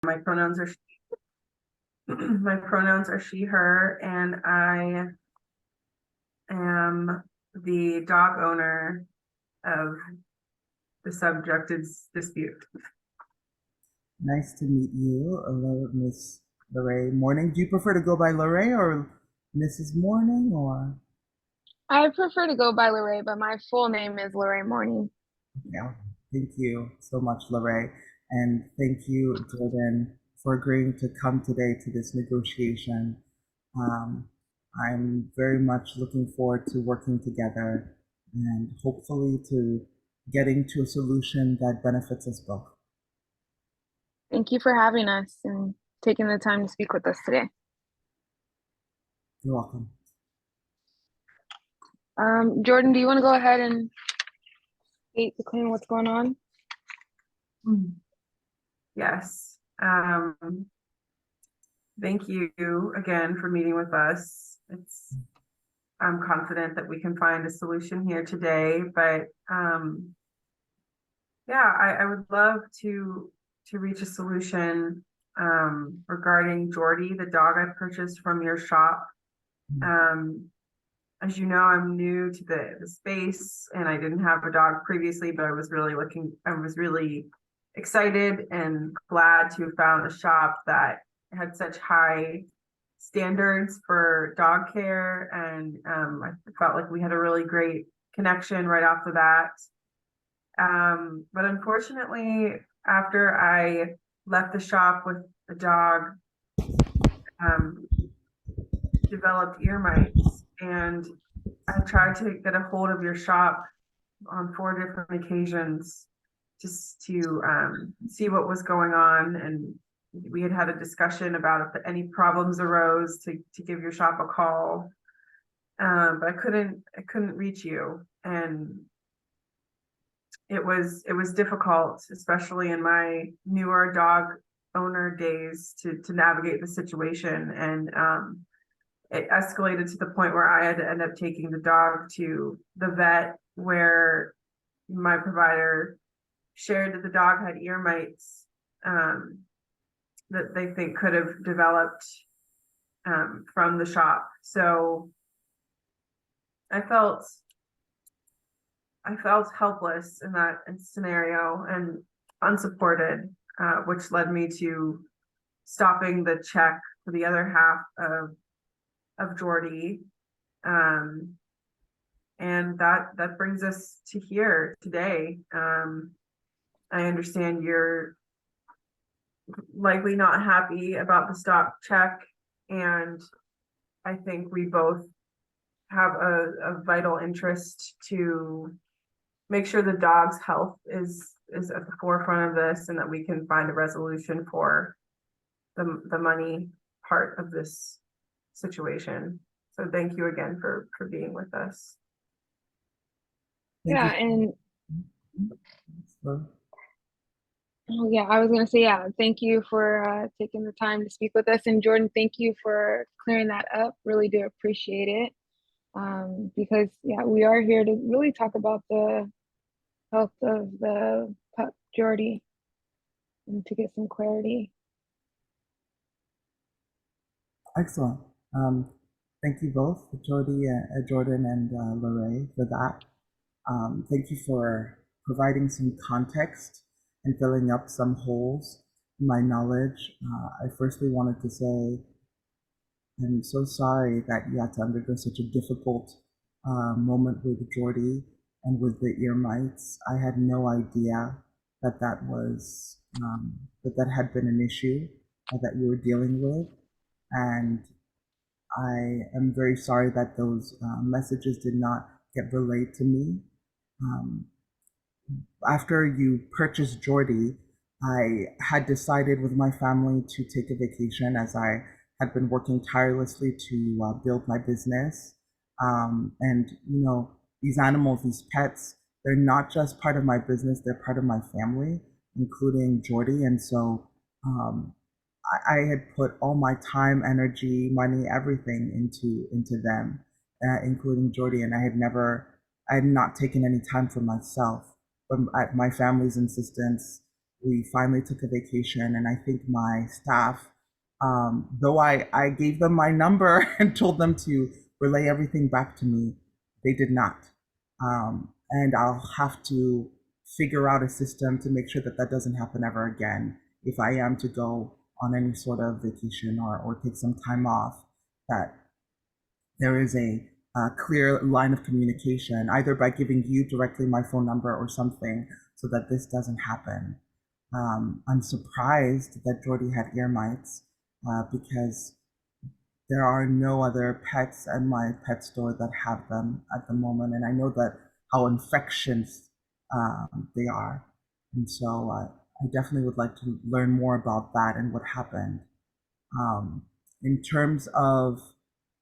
My pronouns are my pronouns are she, her, and I am the dog owner of the subjected dispute. Nice to meet you. Hello, Miss Lorraine Morning. Do you prefer to go by Lorraine or Mrs. Morning or? I prefer to go by Lorraine, but my full name is Lorraine Morning. Yeah. Thank you so much, Lorraine. And thank you, Jordan, for agreeing to come today to this negotiation. Um, I'm very much looking forward to working together and hopefully to getting to a solution that benefits us both. Thank you for having us and taking the time to speak with us today. You're welcome. Jordan, do you want to go ahead and state the claim what's going on? Yes. Thank you again for meeting with us. I'm confident that we can find a solution here today, but yeah, I would love to reach a solution regarding Jordy, the dog I purchased from your shop. As you know, I'm new to the space and I didn't have a dog previously, but I was really excited and glad to have found a shop that had such high standards for dog care. And I felt like we had a really great connection right off the bat. But unfortunately, after I left the shop with the dog, um, developed ear mites, and I tried to get a hold of your shop on 4 different occasions just to see what was going on. And we had a discussion about if any problems arose to give your shop a call. But I couldn't reach you. And it was difficult, especially in my newer dog owner days to navigate the situation. And it escalated to the point where I had to end up taking the dog to the vet, where my provider shared that the dog had ear mites that they think could have developed from the shop. So I felt helpless in that scenario and unsupported, which led me to stopping the check for the other half of Jordy. And that brings us to here today. I understand you're likely not happy about the stop check, and I think we both have a vital interest to make sure the dog's health is at the forefront of this, and that we can find a resolution for the money part of this situation. So thank you again for being with us. Thank Yeah, you. and So, oh yeah, I was gonna say yeah, thank you for taking the time to speak with us. And Jordan, thank you for clearing that up. Really do appreciate it. Because yeah, we are here to really talk about the health of the pup Jordy and to get some clarity. excellent. Thank you both, Jordan and Lorraine, for that. Thank you for providing some context and filling up some holes in my knowledge. I firstly wanted to say I'm so sorry that you had to undergo such a difficult moment with Jordy and with the ear mites. I had no idea that that had been an issue that you were dealing with, and I am very sorry that those messages did not get relayed to me. Um, After you purchased Jordy, I had decided with my family to take a vacation as I had been working tirelessly to build my business. And, you know, these animals, these pets, they're not just part of my business, they're part of my family, including Jordy. And so um, I had put all my time, energy, money, everything into them, including Jordy. And I had not taken any time for myself. But at my family's insistence, we finally took a vacation, and I think my staff, though I gave them my number and told them to relay everything back to me, they did not. And I'll have to figure out a system to make sure that that doesn't happen ever again if I am to go on any sort of vacation or take some time off, that there is a clear line of communication, either by giving you directly my phone number or something, so that this doesn't happen. I'm surprised that Jordy had ear mites because there are no other pets at my pet store that have them at the moment, and I know that how infectious they are, and so I definitely would like to learn more about that and what happened. In terms of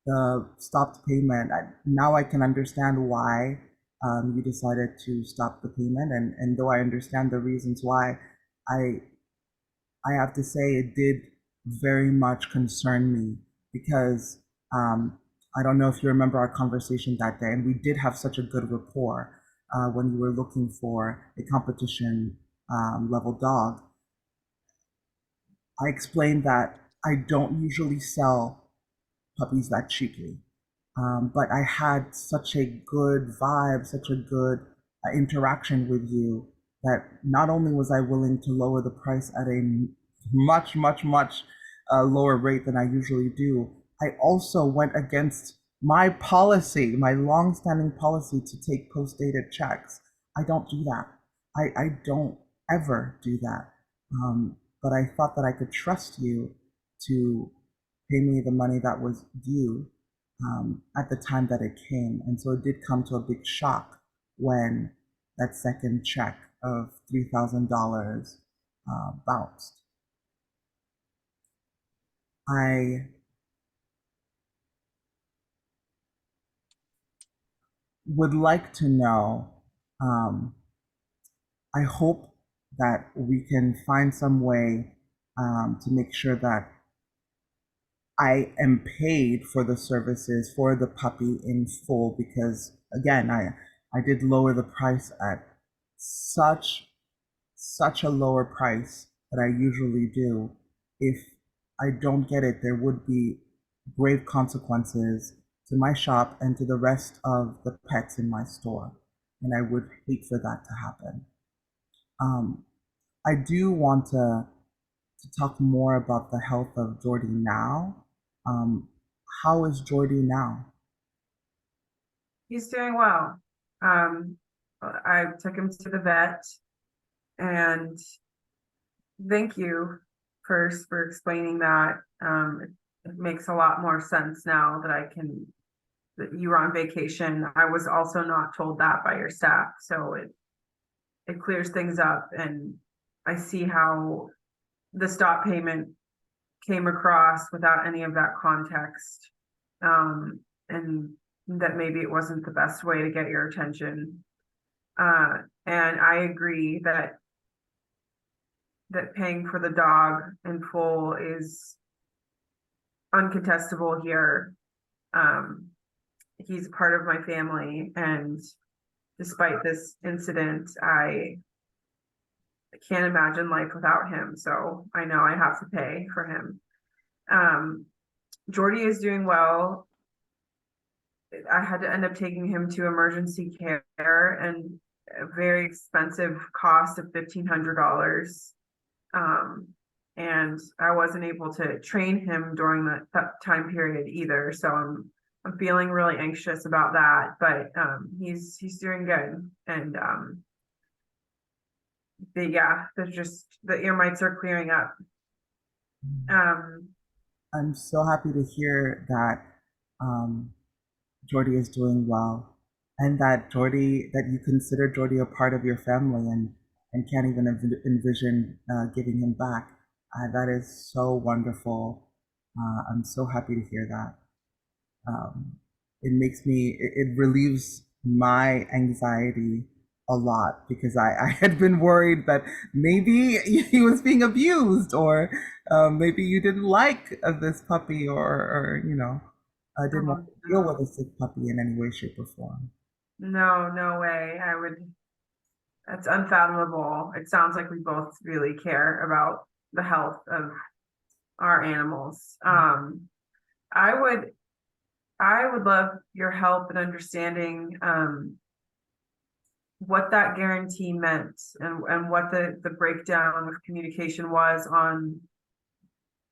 the stopped payment, now I can understand why you decided to stop the payment, and though I understand the reasons why, I I have to say it did very much concern me because I don't know if you remember our conversation that day, and we did have such a good rapport when you were looking for a competition level dog. I explained that I don't usually sell puppies that cheaply. But I had such a good vibe, such a good interaction with you, that not only was I willing to lower the price at a much, much, much lower rate than I usually do, I also went against my policy, my long-standing policy to take post-dated checks. I don't do that. I don't ever do that. But I thought that I could trust you to pay me the money that was due at the time that it came. And so it did come to a big shock when that second check of $3,000 bounced. I would like to know, I hope that we can find some way to make sure that I am paid for the services for the puppy in full, because again, I did lower the price at such a lower price that I usually do. If I don't get it, there would be grave consequences to my shop and to the rest of the pets in my store, and I would hate for that to happen. Um, I do want to talk more about the health of Jordy now. Um, how is Jordy now? He's doing well. I took him to the vet, and thank you first for explaining that. It makes a lot more sense now that you were on vacation. I was also not told that by your staff, so it clears things up, and I see how the stop payment came across without any of that context. And that maybe it wasn't the best way to get your attention. And I agree that paying for the dog in full is uncontestable here. He's part of my family, and despite this incident, I can't imagine life without him. So I know I have to pay for him. Jordy is doing well. I had to end up taking him to emergency care, and a very expensive cost of $1,500. And I wasn't able to train him during that time period either. So I'm feeling really anxious about that, but he's doing good. And yeah, the ear mites are clearing up. I'm so happy to hear that um, Jordy is doing well, and that that you consider Jordy a part of your family, and can't even envision giving him back. That is so wonderful. I'm so happy to hear that. Um, it makes me, it relieves my anxiety a lot, because I had been worried that maybe he was being abused, or maybe you didn't like this puppy, or I didn't want to deal with a sick puppy in any way, shape, or form. No, no way. That's unfathomable. It sounds like we both really care about the health of our animals. I would I would love your help in understanding what that guarantee meant and what the breakdown of communication was on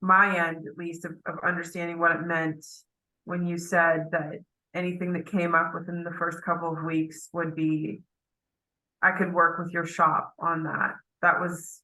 my end, at least, of understanding what it meant when you said that anything that came up within the first couple of weeks would be, I could work with your shop on that. That was,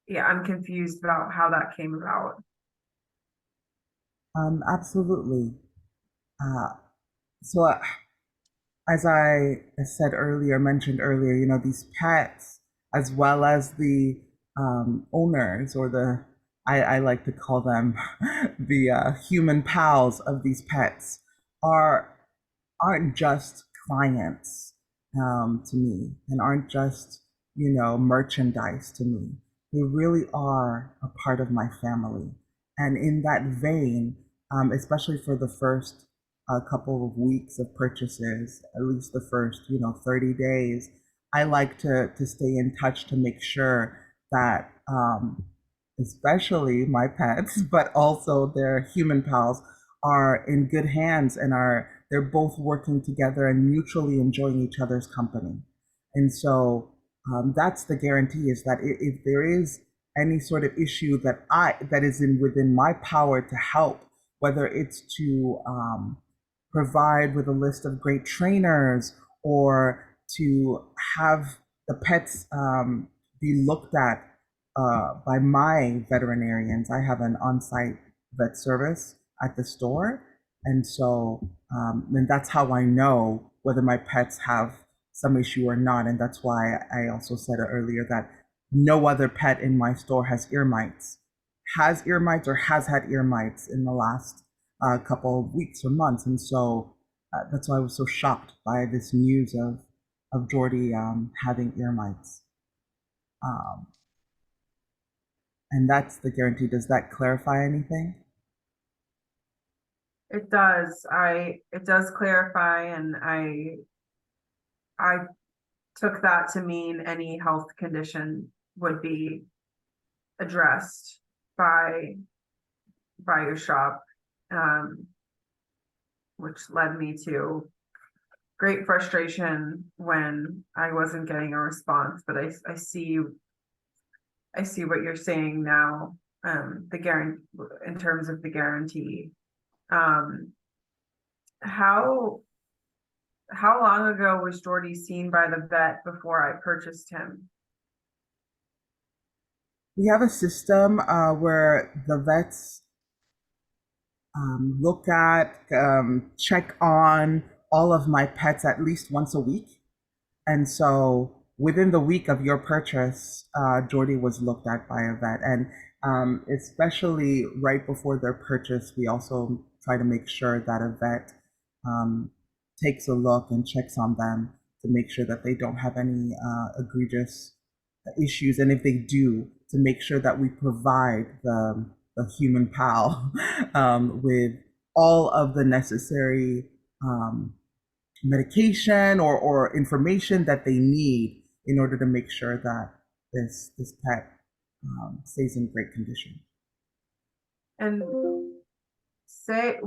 yeah, I'm confused about how that came about. Absolutely. Uh, so as I said earlier, mentioned earlier, these pets, as well as the owners, or I like to call them the human pals of these pets, are aren't just clients to me, and aren't just merchandise to me. They really are a part of my family. And in that vein, especially for the first couple of weeks of purchases, at least the first 30 days, I like to stay in touch to make sure that especially my pets, but also their human pals, are in good hands, and they're both working together and mutually enjoying each other's company. And so that's the guarantee, is that if there is any sort of issue that is in within my power to help, whether it's to provide with a list of great trainers, or to have the pets be looked at by my veterinarians. I have an on-site vet service at the store, and so and that's how I know whether my pets have some issue or not. And that's why I also said earlier that no other pet in my store has ear mites, or has had ear mites in the last couple of weeks or months. And so that's why I was so shocked by this news of Jordy having ear mites. Um, and that's the guarantee. Does that clarify anything? It does. It does clarify, and I took that to mean any health condition would be addressed by your shop, um, which led me to great frustration when I wasn't getting a response. But I see what you're saying now. The guarantee, in terms of the guarantee. Um, how long ago was Jordy seen by the vet before I purchased him? We have a system where the vets look at, check on all of my pets at least once a week. And so within the week of your purchase, Jordy was looked at by a vet. And especially right before their purchase, we also try to make sure that a vet um, takes a look and checks on them to make sure that they don't have any egregious issues. And if they do, to make sure that we provide the human pal with all of the necessary medication or information that they need in order to make sure that this pet stays in great condition. And say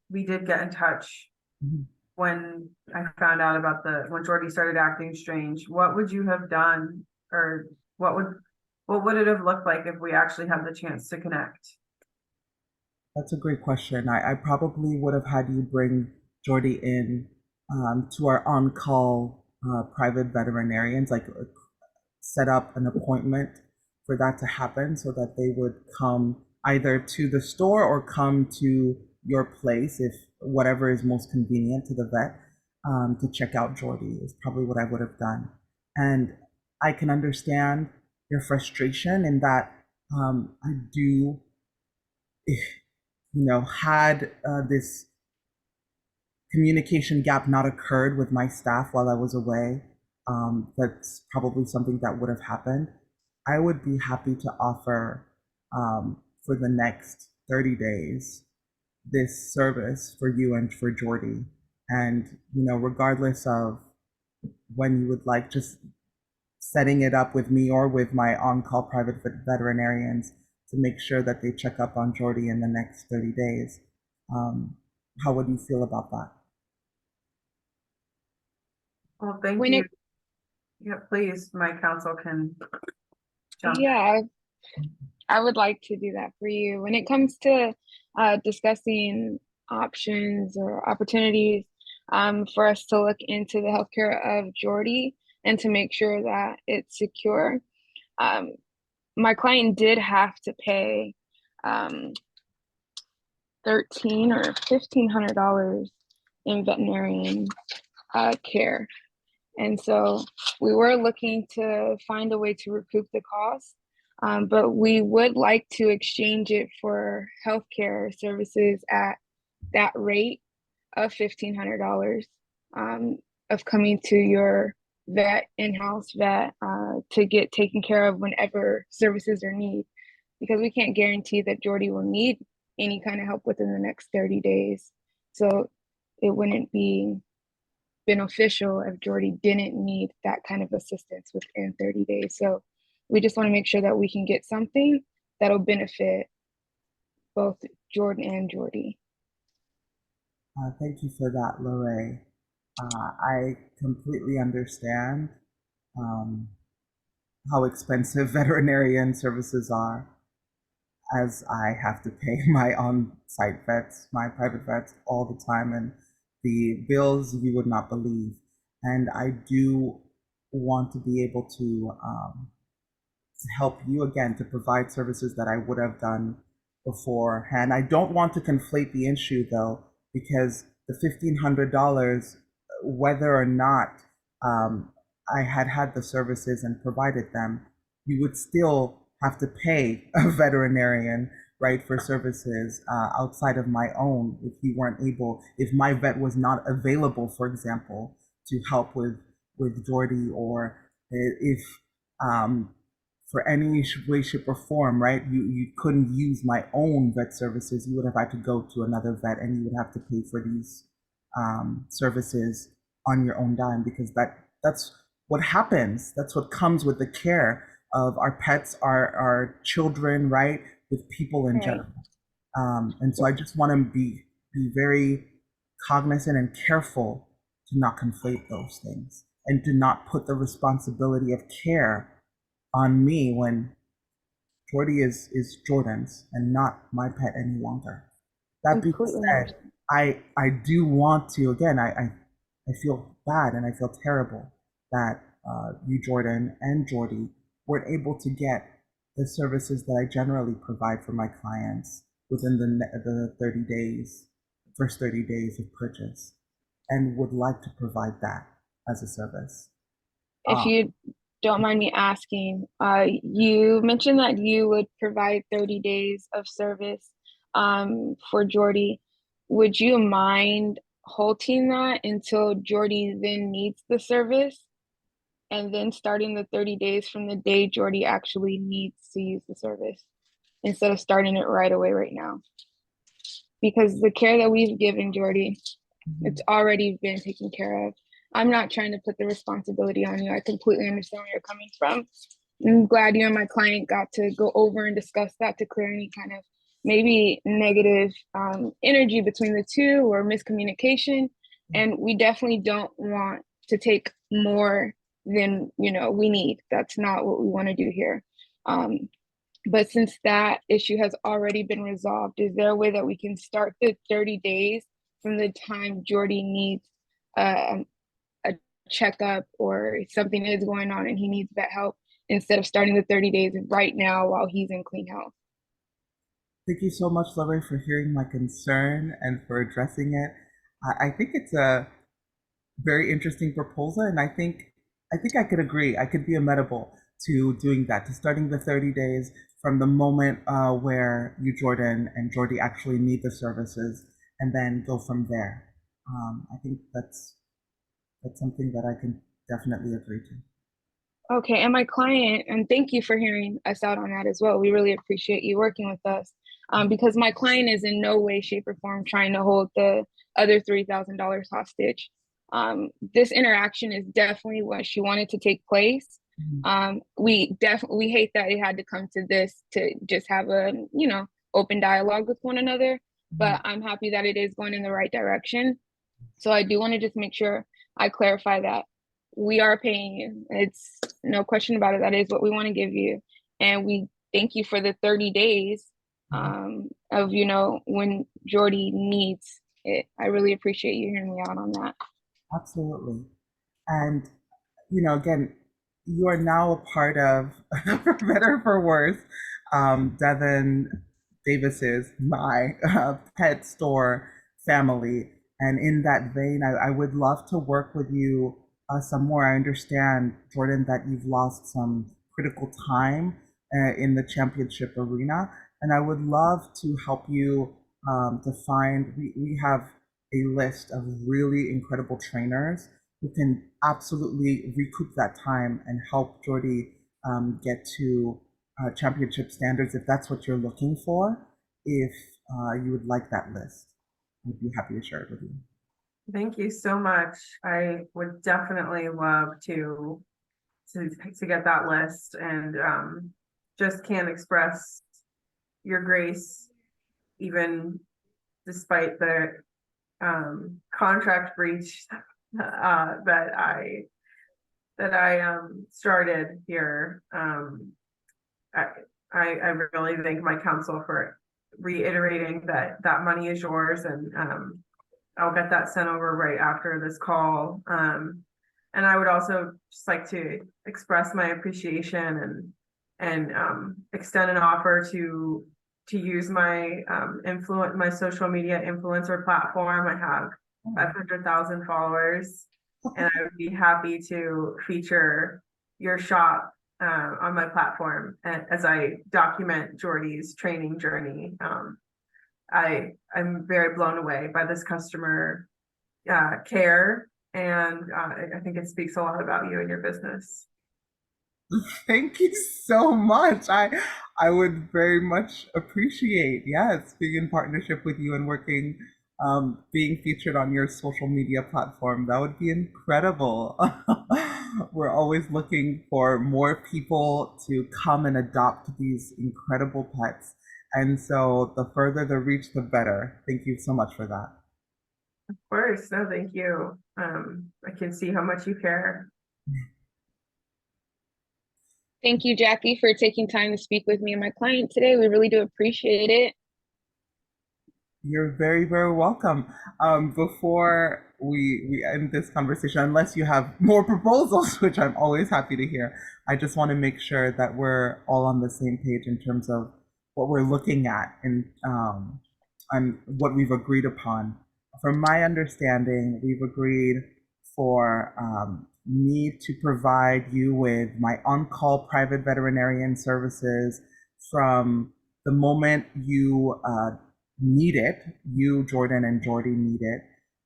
we did get in touch Mm-hmm. when I found out about when Jordy started acting strange. What would you have done, or what would it have looked like if we actually had the chance to connect? That's a great question. I probably would have had you bring Jordy in to our on-call private veterinarians, like set up an appointment for that to happen, so that they would come either to the store or come to your place, if whatever is most convenient to the vet, to check out Jordy, is probably what I would have done. And I can understand your frustration in that I do, had this communication gap not occurred with my staff while I was away, that's probably something that would have happened. I would be happy to offer for the next 30 days this service for you and for Jordy. And, regardless of when you would like, just setting it up with me or with my on-call private veterinarians to make sure that they check up on Jordy in the next 30 days. Um, how would you feel about that? Well, thank When you. it, Yeah, please, my counsel can jump. yeah, I would like to do that for you. When it comes to discussing options or opportunities for us to look into the healthcare of Jordy and to make sure that it's secure, um, my client did have to pay um, $1,300 or $1,500 in veterinarian care. And so we were looking to find a way to recoup the cost, but we would like to exchange it for healthcare services at that rate of $1,500 of coming to your vet, in-house vet, to get taken care of whenever services are needed. Because we can't guarantee that Jordy will need any kind of help within the next 30 days. So it wouldn't be beneficial if Jordy didn't need that kind of assistance within 30 days. So we just want to make sure that we can get something that'll benefit both Jordan and Jordy. Thank you for that, Lorraine. I completely understand um, how expensive veterinarian services are, as I have to pay my on-site vets, my private vets, all the time, and the bills you would not believe. And I do want to be able to help you again to provide services that I would have done beforehand. I don't want to conflate the issue though, because the $1,500, whether or not I had the services and provided them, you would still have to pay a veterinarian, right, for services outside of my own if you weren't able, if my vet was not available, for example, to help with Jordy, or if um, for any way, shape, or form, right? You couldn't use my own vet services. You would have had to go to another vet, and you would have to pay for these services on your own dime, because that's what happens. That's what comes with the care of our pets, our children, right? With people in Right. general. And so I just want to be very cognizant and careful to not conflate those things and to not put the responsibility of care on me when Jordy is Jordan's and not my pet any longer. That being Completely said, understand. I do want to, again, I feel bad and I feel terrible that you, Jordan, and Jordy weren't able to get the services that I generally provide for my clients within the 30 days, first 30 days of purchase, and would like to provide that as a service. If you don't mind me asking, you mentioned that you would provide 30 days of service for Jordy. Would you mind halting that until Jordy then needs the service and then starting the 30 days from the day Jordy actually needs to use the service instead of starting it right away right now? Because the care that we've given Jordy, it's already been taken care of. I'm not trying to put the responsibility on you. I completely understand where you're coming from. I'm glad you and my client got to go over and discuss that to clear any kind of maybe negative energy between the two or miscommunication. And we definitely don't want to take more than we need. That's not what we want to do here. But since that issue has already been resolved, is there a way that we can start the 30 days from the time Jordy needs a checkup or something is going on and he needs vet help instead of starting the 30 days right now while he's in clean health? Thank you so much, Lorraine, for hearing my concern and for addressing it. I think it's a very interesting proposal, and I think I could agree. I could be amenable to doing that, to starting the 30 days from the moment where you, Jordan, and Jordy actually need the services, and then go from there. I think that's something that I can definitely agree to. Okay, and my client, and thank you for hearing us out on that as well. We really appreciate you working with us because my client is in no way, shape, or form trying to hold the other $3,000 hostage. This interaction is definitely what she wanted to take place. We hate that it had to come to this, to just have a, open dialogue with one another, but I'm happy that it is going in the right direction. So I do want to just make sure I clarify that we are paying you. It's no question about it. That is what we want to give you. And we thank you for the 30 days of, when Jordy needs it. I really appreciate you hearing me out on that. Absolutely. And, again, you are now a part of, for better or for worse, Devin Davis's, my pet store family. And in that vein, I would love to work with you some more. I understand, Jordan, that you've lost some critical time in the championship arena. And I would love to help you to find, we have a list of really incredible trainers who can absolutely recoup that time and help Jordy get to championship standards if that's what you're looking for. If you would like that list, I'd be happy to share it with you. Thank you so much. I would definitely love to get that list, and just can't express your grace, even despite the contract breach that I started here. I really thank my counsel for reiterating that money is yours, and I'll get that sent over right after this call. And I would also just like to express my appreciation and extend an offer to use my my social media influencer platform. I have 500,000 followers, and I would be happy to feature your shop on my platform as I document Jordy's training journey. I'm very blown away by this customer care, and I think it speaks a lot about you and your business. Thank you so much. I would very much appreciate, yes, being in partnership with you and working, being featured on your social media platform. That would be incredible. We're always looking for more people to come and adopt these incredible pets. And so the further the reach, the better. Thank you so much for that. Of course, no, thank you. I can see how much you care. Thank you, Jackie, for taking time to speak with me and my client today. We really do appreciate it. You're very, very welcome. Before we end this conversation, unless you have more proposals, which I'm always happy to hear, I just want to make sure that we're all on the same page in terms of what we're looking at and what we've agreed upon. From my understanding, we've agreed for me to provide you with my on-call private veterinarian services from the moment you need it, you, Jordan, and Jordy need it,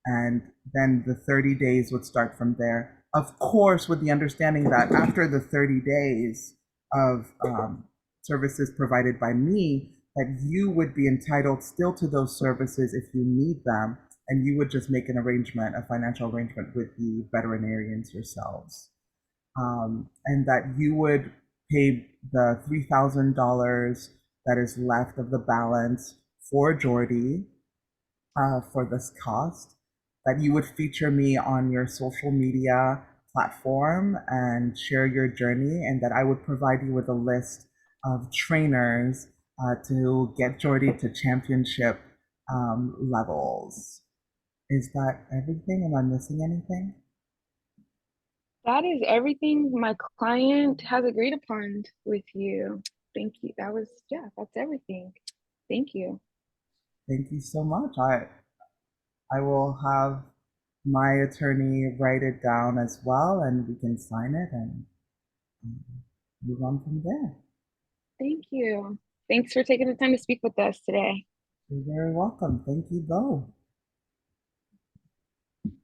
and then the 30 days would start from there. Of course, with the understanding that after the 30 days of services provided by me, that you would be entitled still to those services if you need them, and you would just make an arrangement, a financial arrangement with the veterinarians yourselves. And that you would pay the $3,000 that is left of the balance for Jordy for this cost, that you would feature me on your social media platform and share your journey, and that I would provide you with a list of trainers to get Jordy to championship levels. Is that everything? Am I missing anything? That is everything my client has agreed upon with you. Thank you. That's everything. Thank you. Thank you so much. I will have my attorney write it down as well, and we can sign it and move on from there. Thank you. Thanks for taking the time to speak with us today. You're very welcome. Thank you both.